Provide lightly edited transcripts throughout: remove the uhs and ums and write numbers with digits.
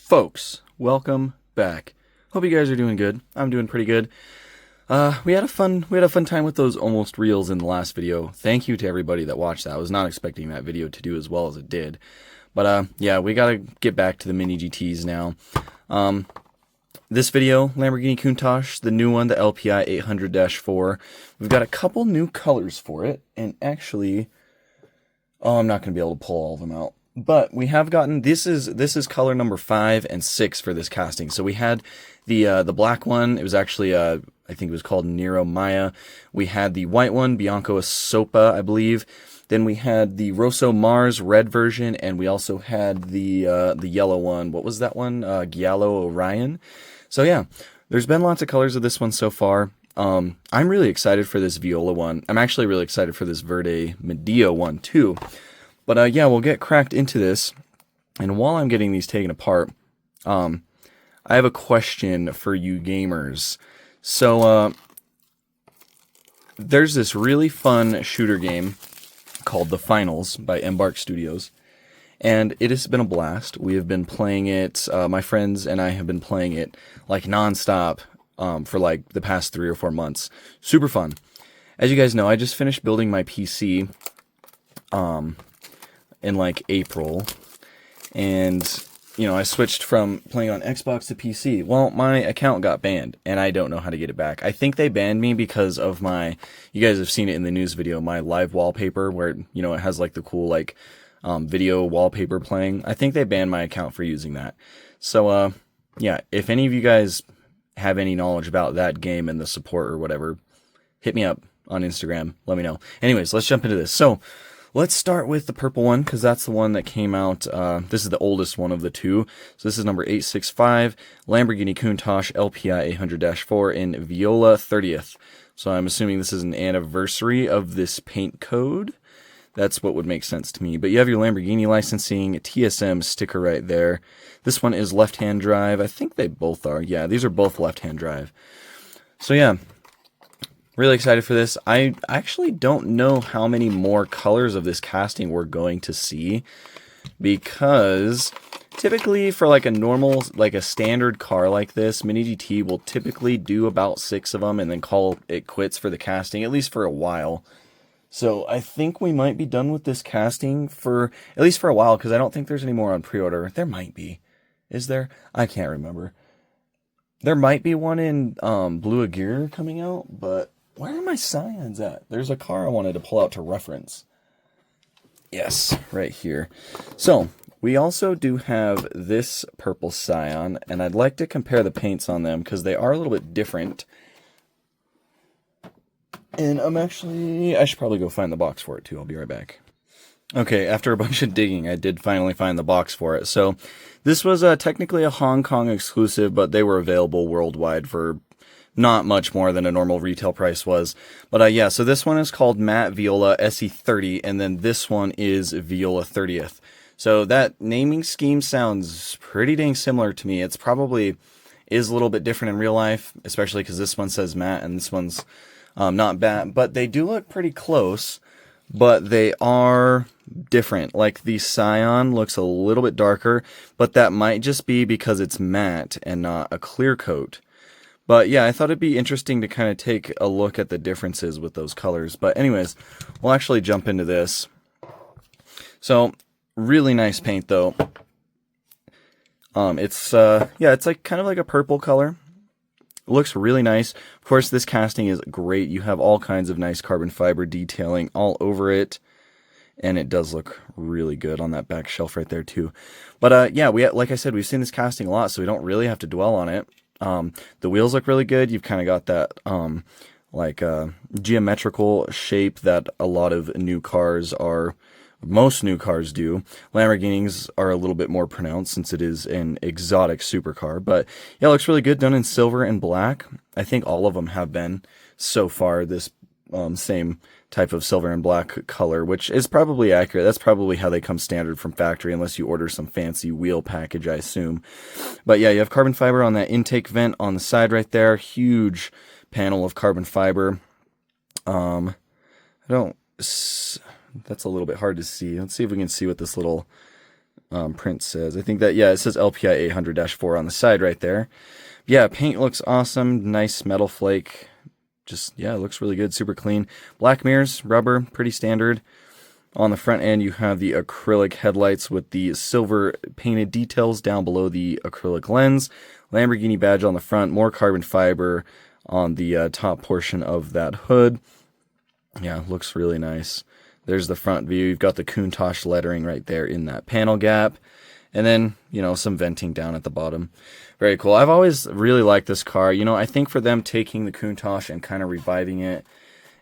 Folks, welcome back. Hope you guys are doing good. I'm doing pretty good. We had a fun time with those almost reels in the last video. Thank you to everybody that watched that. I was not expecting that video to do as well as it did. But yeah, we gotta get back to the mini GTs now. This video, Lamborghini Countach, the new one, the LPI 800-4. We've got a couple new colors for it, and actually, I'm not gonna be able to pull all of them out. But we have gotten, this is color number 5 and 6 for this casting. So we had the black one. It was actually I think it was called Nero Maya. We had the white one, Bianco Sopa, I believe. Then we had the Rosso Mars red version, and we also had the yellow one. What was that one? Giallo Orion. So yeah, there's been lots of colors of this one so far. I'm really excited for this Viola one. I'm actually really excited for this Verde Medio one too. But yeah, we'll get cracked into this. And while I'm getting these taken apart, I have a question for you gamers. So there's this really fun shooter game called The Finals by Embark Studios. And it has been a blast. We have been playing it, my friends and I have been playing it like nonstop for like the past 3 or 4 months. Super fun. As you guys know, I just finished building my PC in like April, and you know, I switched from playing on Xbox to PC. Well, my account got banned, and I don't know how to get it back. I think they banned me because of my, you guys have seen it in the news video, my live wallpaper, where, you know, it has like the cool like video wallpaper playing. I think they banned my account for using that. So yeah, if any of you guys have any knowledge about that game and the support or whatever, hit me up on Instagram, let me know. Anyways, let's jump into this. So let's start with the purple one, because that's the one that came out. This is the oldest one of the two. So this is number 865, Lamborghini Countach LPI 800-4 in Viola 30th. So I'm assuming this is an anniversary of this paint code. That's what would make sense to me. But you have your Lamborghini licensing, TSM sticker right there. This one is left-hand drive. I think they both are. Yeah, these are both left-hand drive. So yeah, really excited for this. I actually don't know how many more colors of this casting we're going to see, because typically for like a normal, like a standard car like this, Mini GT will typically do about 6 of them and then call it quits for the casting, at least for a while. So I think we might be done with this casting for, at least for a while, because I don't think there's any more on pre-order. There might be. Is there? I can't remember. There might be one in Blue Aguirre coming out, but where are my Scions at? There's a car I wanted to pull out to reference. Yes, right here. So, we also do have this purple Scion, and I'd like to compare the paints on them, because they are a little bit different. And I should probably go find the box for it too. I'll be right back. Okay, after a bunch of digging, I did finally find the box for it. So, this was technically a Hong Kong exclusive, but they were available worldwide for not much more than a normal retail price was. But yeah, so this one is called Matte Viola SE30, and then this one is Viola 30th. So that naming scheme sounds pretty dang similar to me. It's probably is a little bit different in real life, especially because this one says matte and this one's not matte. But they do look pretty close, but they are different. Like the Scion looks a little bit darker, but that might just be because it's matte and not a clear coat. But yeah, I thought it'd be interesting to kind of take a look at the differences with those colors. But anyways, we'll actually jump into this. So, really nice paint though. It's it's like kind of like a purple color. It looks really nice. Of course, this casting is great. You have all kinds of nice carbon fiber detailing all over it. And it does look really good on that back shelf right there too. But yeah, like I said, we've seen this casting a lot, so we don't really have to dwell on it. The wheels look really good. You've kind of got that geometrical shape that a lot of new cars are, most new cars do. Lamborghinis are a little bit more pronounced since it is an exotic supercar. But yeah, it looks really good, done in silver and black. I think all of them have been so far this same type of silver and black color, which is probably accurate. That's probably how they come standard from factory, unless you order some fancy wheel package, I assume. But yeah, you have carbon fiber on that intake vent on the side right there. Huge panel of carbon fiber. That's a little bit hard to see. Let's see if we can see what this little print says. I think that, yeah, it says LPI 800-4 on the side right there. Yeah, paint looks awesome. Nice metal flake. Just, yeah, it looks really good. Super clean. Black mirrors, rubber, pretty standard. On the front end, you have the acrylic headlights with the silver painted details down below the acrylic lens. Lamborghini badge on the front, more carbon fiber on the top portion of that hood. Yeah, looks really nice. There's the front view. You've got the Countach lettering right there in that panel gap. And then, you know, some venting down at the bottom. Very cool. I've always really liked this car. You know, I think for them taking the Countach and kind of reviving it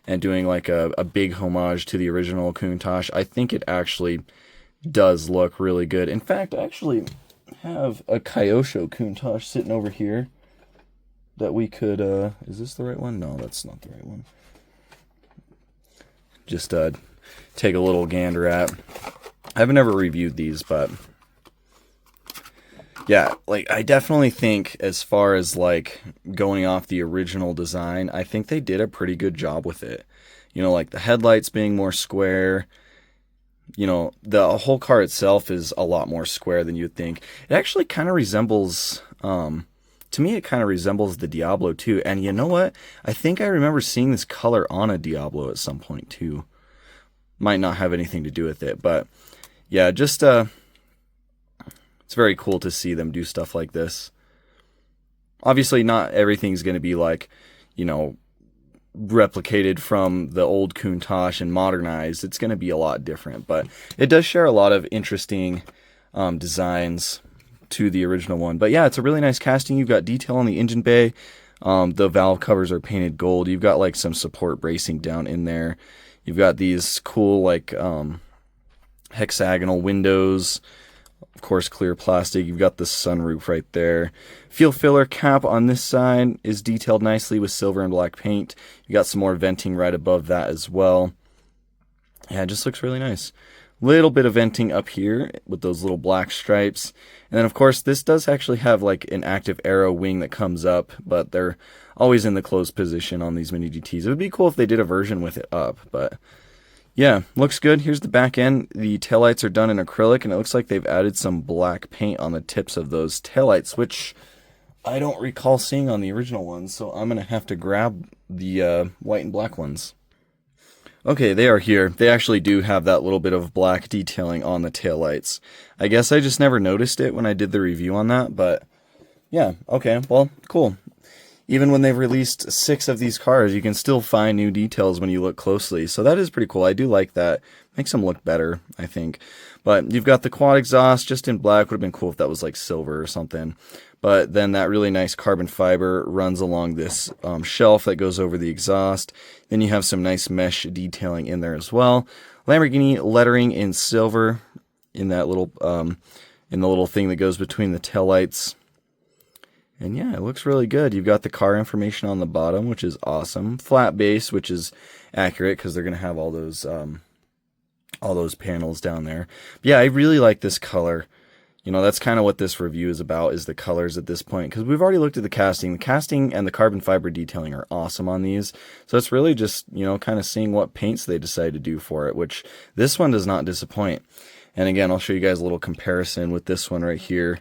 and doing like a big homage to the original Countach, I think it actually does look really good. In fact, I actually have a Kyosho Countach sitting over here that we could, is this the right one? No, that's not the right one. Just take a little gander at. I've never reviewed these, but yeah, like I definitely think as far as like going off the original design, I think they did a pretty good job with it. You know, like the headlights being more square. You know, the whole car itself is a lot more square than you'd think. It actually kind of resembles, to me, it kind of resembles the Diablo too. And you know what? I think I remember seeing this color on a Diablo at some point too. Might not have anything to do with it, but yeah, just it's very cool to see them do stuff like this. Obviously, not everything's going to be like, you know, replicated from the old Countach and modernized. It's going to be a lot different, but it does share a lot of interesting designs to the original one. But yeah, it's a really nice casting. You've got detail on the engine bay. The valve covers are painted gold. You've got like some support bracing down in there. You've got these cool like hexagonal windows. Of course, clear plastic. You've got the sunroof right there. Fuel filler cap on this side is detailed nicely with silver and black paint. You got some more venting right above that as well. Yeah, it just looks really nice. Little bit of venting up here with those little black stripes. And then, of course, this does actually have like an active aero wing that comes up, but they're always in the closed position on these Mini GTs. It would be cool if they did a version with it up, but yeah, looks good. Here's the back end. The taillights are done in acrylic, and it looks like they've added some black paint on the tips of those taillights, which I don't recall seeing on the original ones, so I'm going to have to grab the white and black ones. Okay, they are here. They actually do have that little bit of black detailing on the taillights. I guess I just never noticed it when I did the review on that, but yeah, okay, well, cool. Even when they've released 6 of these cars, you can still find new details when you look closely. So that is pretty cool. I do like that. Makes them look better, I think. But you've got the quad exhaust just in black. Would have been cool if that was like silver or something. But then that really nice carbon fiber runs along this shelf that goes over the exhaust. Then you have some nice mesh detailing in there as well. Lamborghini lettering in silver in that little in the little thing that goes between the taillights. And yeah, it looks really good. You've got the car information on the bottom, which is awesome. Flat base, which is accurate because they're going to have all those panels down there. But yeah, I really like this color. You know, that's kind of what this review is about, is the colors at this point. Because we've already looked at the casting. The casting and the carbon fiber detailing are awesome on these. So it's really just, you know, kind of seeing what paints they decide to do for it, which this one does not disappoint. And again, I'll show you guys a little comparison with this one right here.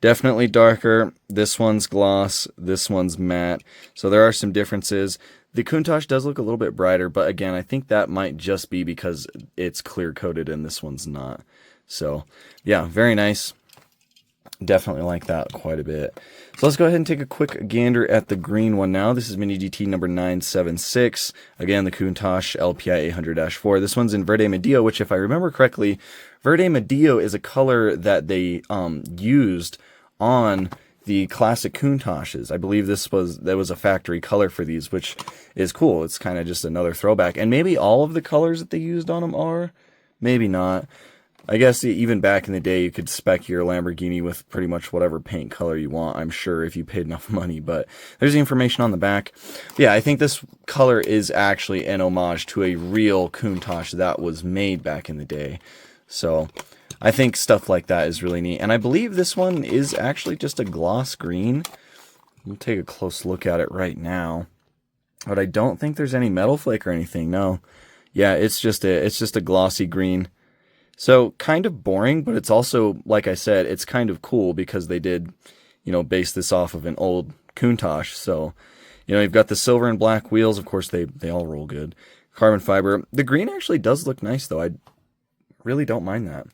Definitely darker. This one's gloss. This one's matte. So there are some differences. The Countach does look a little bit brighter, but again, I think that might just be because it's clear coated and this one's not. So yeah, very nice. Definitely like that quite a bit. So let's go ahead and take a quick gander at the green one now. This is Mini GT number 976. Again, the Countach LPI 800-4. This one's in Verde Medio, which if I remember correctly, Verde Medio is a color that they used on the classic Countaches. I believe that was a factory color for these, which is cool. It's kind of just another throwback. And maybe all of the colors that they used on them are, maybe not. I guess even back in the day, you could spec your Lamborghini with pretty much whatever paint color you want, I'm sure, if you paid enough money. But there's the information on the back. Yeah, I think this color is actually an homage to a real Countach that was made back in the day. So I think stuff like that is really neat. And I believe this one is actually just a gloss green. We'll take a close look at it right now. But I don't think there's any metal flake or anything, no. Yeah, it's just a glossy green. So kind of boring, but it's also, like I said, it's kind of cool because they did, base this off of an old Countach. So, you've got the silver and black wheels. Of course, they all roll good. Carbon fiber. The green actually does look nice, though. I really don't mind that.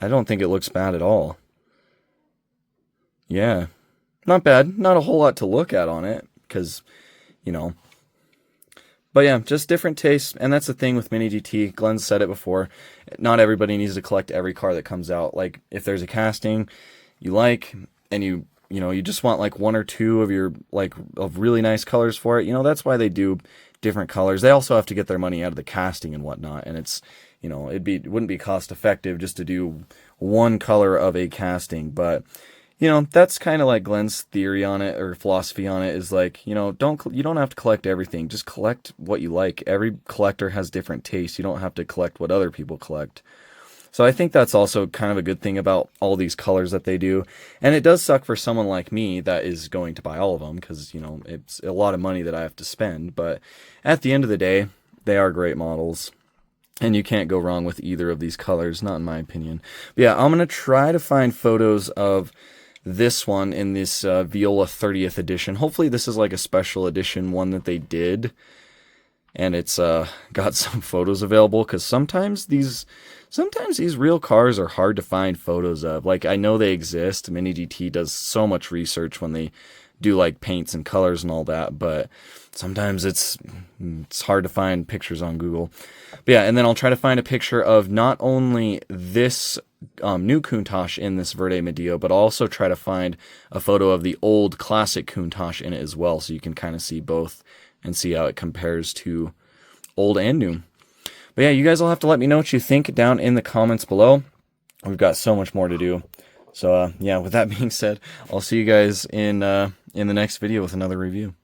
I don't think it looks bad at all. Yeah, not bad. Not a whole lot to look at on it because, you know. But yeah, just different tastes, and that's the thing with Mini GT. Glenn said it before. Not everybody needs to collect every car that comes out. Like, if there's a casting you like, and you just want like one or two of your of really nice colors for it, that's why they do different colors. They also have to get their money out of the casting and whatnot, and it's it wouldn't be cost effective just to do one color of a casting, but that's kind of like Glenn's theory on it, or philosophy on it, is like, you don't have to collect everything. Just collect what you like. Every collector has different tastes. You don't have to collect what other people collect. So I think that's also kind of a good thing about all these colors that they do. And it does suck for someone like me that is going to buy all of them because, it's a lot of money that I have to spend. But at the end of the day, they are great models. And you can't go wrong with either of these colors, not in my opinion. But yeah, I'm going to try to find photos of this one in this Viola 30th edition. Hopefully this is like a special edition one that they did, and it's got some photos available, because sometimes these real cars are hard to find photos of. Like, I know they exist. Mini GT does so much research when they do like paints and colors and all that, but sometimes it's hard to find pictures on Google. But yeah, and then I'll try to find a picture of not only this new Countach in this Verde Medio, but I'll also try to find a photo of the old classic Countach in it as well, so you can kind of see both and see how it compares to old and new. But yeah, you guys will have to let me know what you think down in the comments below. We've got so much more to do. So yeah, with that being said, I'll see you guys in the next video with another review.